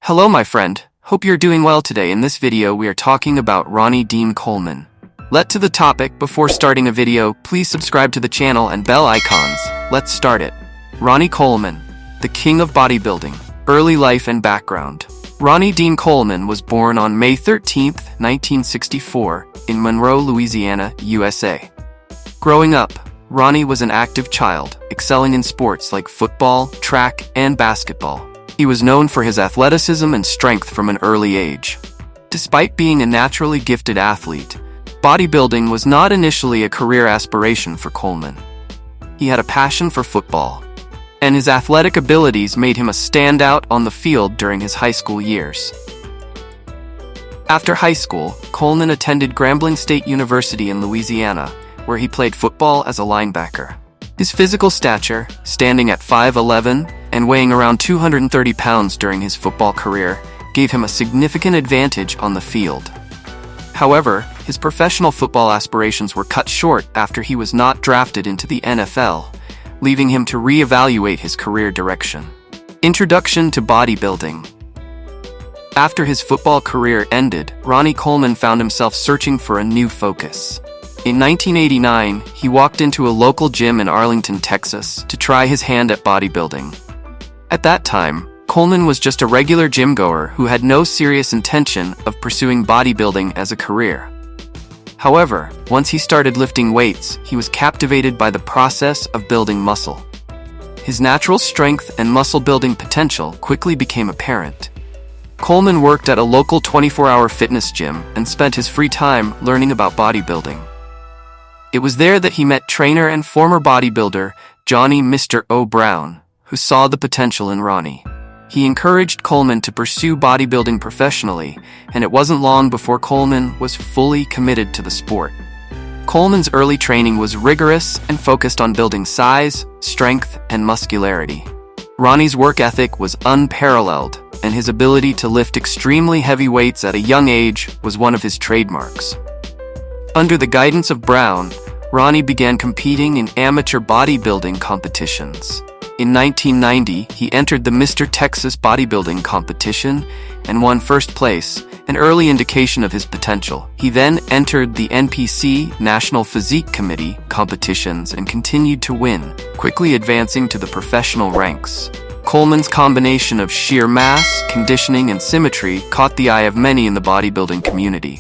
Hello my friend, hope you're doing well today. In this video we are talking about Ronnie Coleman. Let's to the topic. Before starting a video, please subscribe to the channel and bell icons. Let's start it. Ronnie Coleman, the king of bodybuilding. Early life and background. Ronnie Coleman was born on May 13, 1964, in Monroe, Louisiana, USA. Growing up, Ronnie was an active child, excelling in sports like football, track, and basketball. He was known for his athleticism and strength from an early age. Despite being a naturally gifted athlete, bodybuilding was not initially a career aspiration for Coleman. He had a passion for football, and his athletic abilities made him a standout on the field during his high school years. After high school, Coleman attended Grambling State University in Louisiana, where he played football as a linebacker. His physical stature, standing at 5'11", and weighing around 230 pounds during his football career, gave him a significant advantage on the field. However, his professional football aspirations were cut short after he was not drafted into the NFL, leaving him to reevaluate his career direction. Introduction to bodybuilding. After his football career ended, Ronnie Coleman found himself searching for a new focus. In 1989, he walked into a local gym in Arlington, Texas, to try his hand at bodybuilding. At that time, Coleman was just a regular gym-goer who had no serious intention of pursuing bodybuilding as a career. However, once he started lifting weights, he was captivated by the process of building muscle. His natural strength and muscle-building potential quickly became apparent. Coleman worked at a local 24-hour fitness gym and spent his free time learning about bodybuilding. It was there that he met trainer and former bodybuilder Johnny "Mr. O" Brown, who saw the potential in Ronnie. He encouraged Coleman to pursue bodybuilding professionally, and it wasn't long before Coleman was fully committed to the sport. Coleman's early training was rigorous and focused on building size, strength, and muscularity. Ronnie's work ethic was unparalleled, and his ability to lift extremely heavy weights at a young age was one of his trademarks. Under the guidance of Brown, Ronnie began competing in amateur bodybuilding competitions. In 1990, he entered the Mr. Texas bodybuilding competition and won first place, an early indication of his potential. He then entered the NPC National Physique Committee competitions and continued to win, quickly advancing to the professional ranks. Coleman's combination of sheer mass, conditioning, and symmetry caught the eye of many in the bodybuilding community.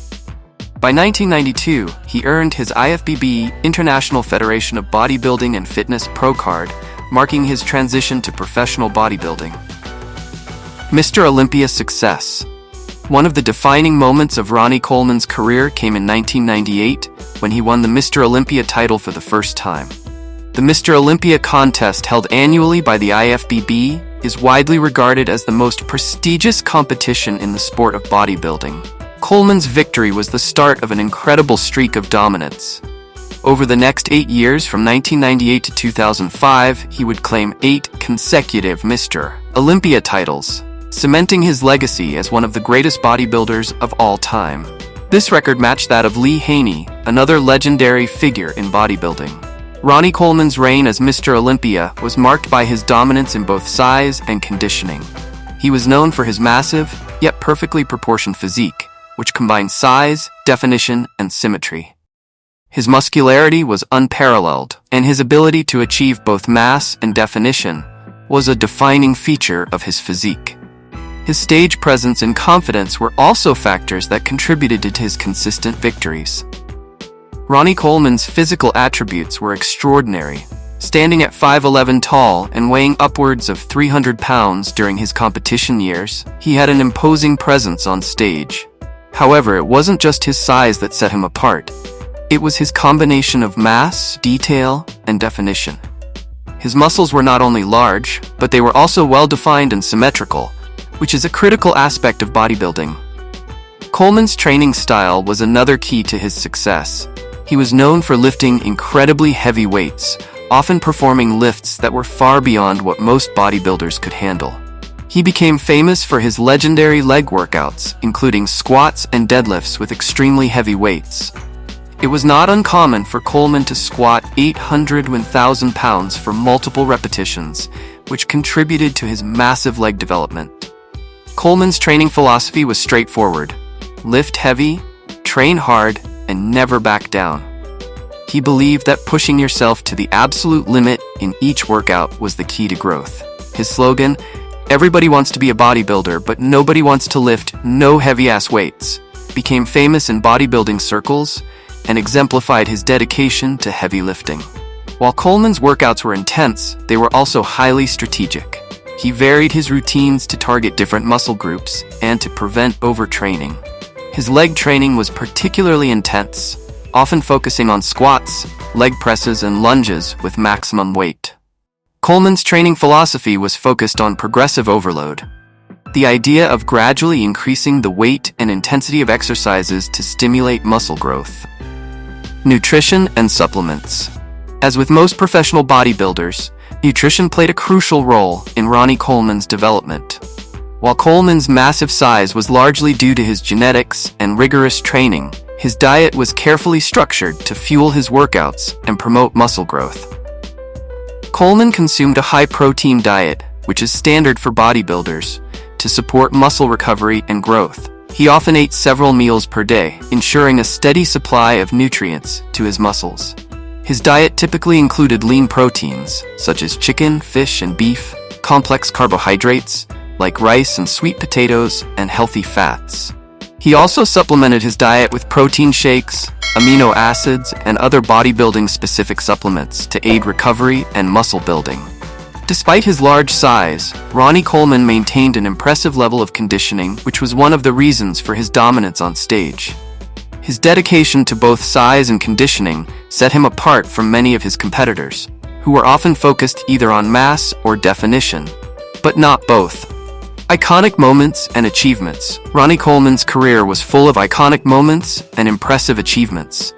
By 1992, he earned his IFBB International Federation of Bodybuilding and Fitness Pro Card, marking his transition to professional bodybuilding. Mr. Olympia success. One of the defining moments of Ronnie Coleman's career came in 1998 when he won the Mr. Olympia title for the first time. The Mr. Olympia contest, held annually by the IFBB, is widely regarded as the most prestigious competition in the sport of bodybuilding. Coleman's victory was the start of an incredible streak of dominance. Over the next 8 years, from 1998 to 2005, he would claim 8 consecutive Mr. Olympia titles, cementing his legacy as one of the greatest bodybuilders of all time. This record matched that of Lee Haney, another legendary figure in bodybuilding. Ronnie Coleman's reign as Mr. Olympia was marked by his dominance in both size and conditioning. He was known for his massive, yet perfectly proportioned physique, which combined size, definition, and symmetry. His muscularity was unparalleled, and his ability to achieve both mass and definition was a defining feature of his physique. His stage presence and confidence were also factors that contributed to his consistent victories. Ronnie Coleman's physical attributes were extraordinary. Standing at 5'11" tall and weighing upwards of 300 pounds during his competition years, he had an imposing presence on stage. However, it wasn't just his size that set him apart. It was his combination of mass, detail, and definition. His muscles were not only large, but they were also well-defined and symmetrical, which is a critical aspect of bodybuilding. Coleman's training style was another key to his success. He was known for lifting incredibly heavy weights, often performing lifts that were far beyond what most bodybuilders could handle. He became famous for his legendary leg workouts, including squats and deadlifts with extremely heavy weights. It was not uncommon for Coleman to squat 800 to 1,000 pounds for multiple repetitions, which contributed to his massive leg development. Coleman's training philosophy was straightforward: lift heavy, train hard, and never back down. He believed that pushing yourself to the absolute limit in each workout was the key to growth. His slogan, "Everybody wants to be a bodybuilder, but nobody wants to lift no heavy-ass weights," became famous in bodybuilding circles and exemplified his dedication to heavy lifting. While Coleman's workouts were intense, they were also highly strategic. He varied his routines to target different muscle groups and to prevent overtraining. His leg training was particularly intense, often focusing on squats, leg presses, and lunges with maximum weight. Coleman's training philosophy was focused on progressive overload, the idea of gradually increasing the weight and intensity of exercises to stimulate muscle growth. Nutrition and supplements. As with most professional bodybuilders, nutrition played a crucial role in Ronnie Coleman's development. While Coleman's massive size was largely due to his genetics and rigorous training, his diet was carefully structured to fuel his workouts and promote muscle growth. Coleman consumed a high-protein diet, which is standard for bodybuilders, to support muscle recovery and growth. He often ate several meals per day, ensuring a steady supply of nutrients to his muscles. His diet typically included lean proteins, such as chicken, fish, and beef, complex carbohydrates, like rice and sweet potatoes, and healthy fats. He also supplemented his diet with protein shakes, amino acids, and other bodybuilding-specific supplements to aid recovery and muscle building. Despite his large size, Ronnie Coleman maintained an impressive level of conditioning, which was one of the reasons for his dominance on stage. His dedication to both size and conditioning set him apart from many of his competitors, who were often focused either on mass or definition, but not both. Iconic moments and achievements. Ronnie Coleman's career was full of iconic moments and impressive achievements.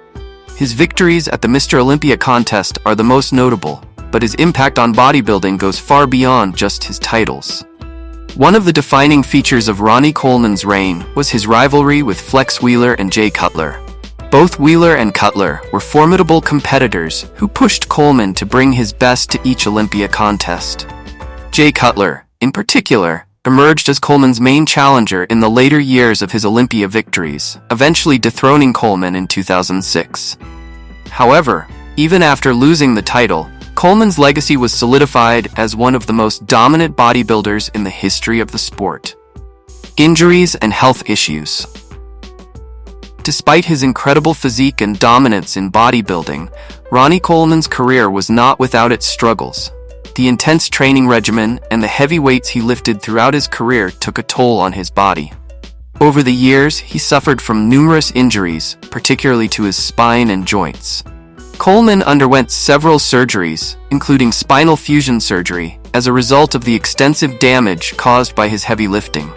His victories at the Mr. Olympia contest are the most notable, but his impact on bodybuilding goes far beyond just his titles. One of the defining features of Ronnie Coleman's reign was his rivalry with Flex Wheeler and Jay Cutler. Both Wheeler and Cutler were formidable competitors who pushed Coleman to bring his best to each Olympia contest. Jay Cutler, in particular, emerged as Coleman's main challenger in the later years of his Olympia victories, eventually dethroning Coleman in 2006. However, even after losing the title, Coleman's legacy was solidified as one of the most dominant bodybuilders in the history of the sport. Injuries and health issues. Despite his incredible physique and dominance in bodybuilding, Ronnie Coleman's career was not without its struggles. The intense training regimen and the heavy weights he lifted throughout his career took a toll on his body. Over the years, he suffered from numerous injuries, particularly to his spine and joints. Coleman underwent several surgeries, including spinal fusion surgery, as a result of the extensive damage caused by his heavy lifting.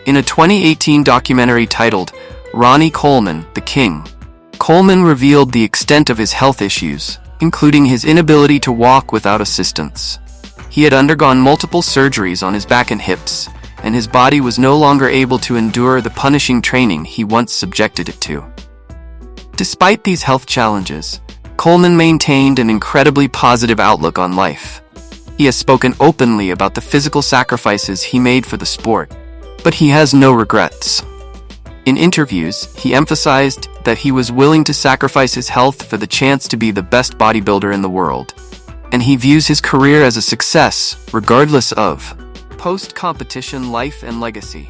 In a 2018 documentary titled Ronnie Coleman, the King, Coleman revealed the extent of his health issues, including his inability to walk without assistance. He had undergone multiple surgeries on his back and hips, and his body was no longer able to endure the punishing training he once subjected it to. Despite these health challenges, Coleman maintained an incredibly positive outlook on life. He has spoken openly about the physical sacrifices he made for the sport, but he has no regrets. In interviews, he emphasized that he was willing to sacrifice his health for the chance to be the best bodybuilder in the world, and he views his career as a success, regardless of post-competition life and legacy.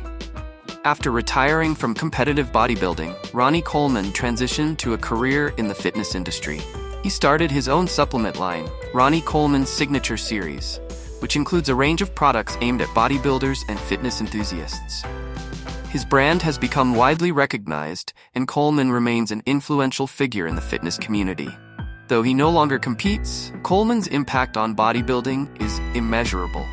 After retiring from competitive bodybuilding, Ronnie Coleman transitioned to a career in the fitness industry. He started his own supplement line, Ronnie Coleman's Signature Series, which includes a range of products aimed at bodybuilders and fitness enthusiasts. His brand has become widely recognized, and Coleman remains an influential figure in the fitness community. Though he no longer competes, Coleman's impact on bodybuilding is immeasurable.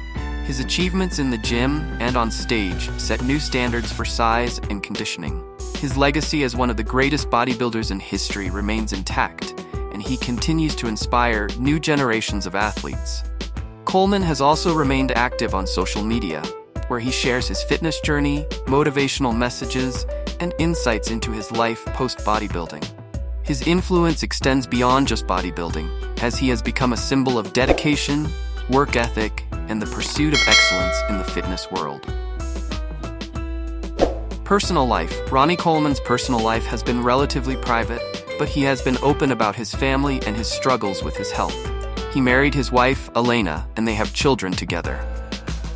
His achievements in the gym and on stage set new standards for size and conditioning. His legacy as one of the greatest bodybuilders in history remains intact, and he continues to inspire new generations of athletes. Coleman has also remained active on social media, where he shares his fitness journey, motivational messages, and insights into his life post-bodybuilding. His influence extends beyond just bodybuilding, as he has become a symbol of dedication, work ethic, and the pursuit of excellence in the fitness world. Personal life. Ronnie Coleman's personal life has been relatively private, but he has been open about his family and his struggles with his health. He married his wife, Elena, and they have children together.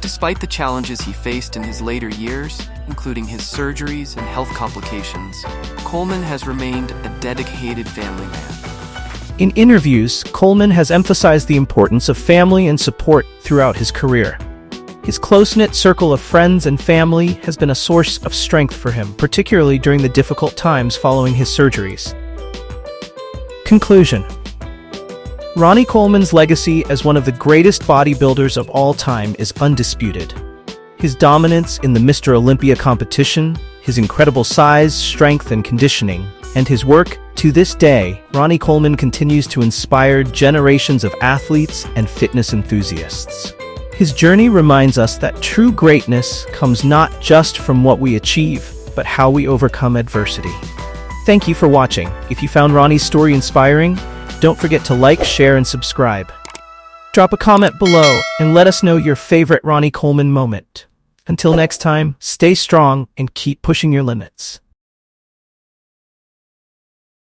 Despite the challenges he faced in his later years, including his surgeries and health complications, Coleman has remained a dedicated family man. In interviews, Coleman has emphasized the importance of family and support throughout his career. His close-knit circle of friends and family has been a source of strength for him, particularly during the difficult times following his surgeries. Conclusion. Ronnie Coleman's legacy as one of the greatest bodybuilders of all time is undisputed. His dominance in the Mr. Olympia competition, his incredible size, strength, and conditioning, and his work to this day, Ronnie Coleman continues to inspire generations of athletes and fitness enthusiasts. His journey reminds us that true greatness comes not just from what we achieve, but how we overcome adversity. Thank you for watching. If you found Ronnie's story inspiring, don't forget to like, share, and subscribe. Drop a comment below and let us know your favorite Ronnie Coleman moment. Until next time, stay strong and keep pushing your limits.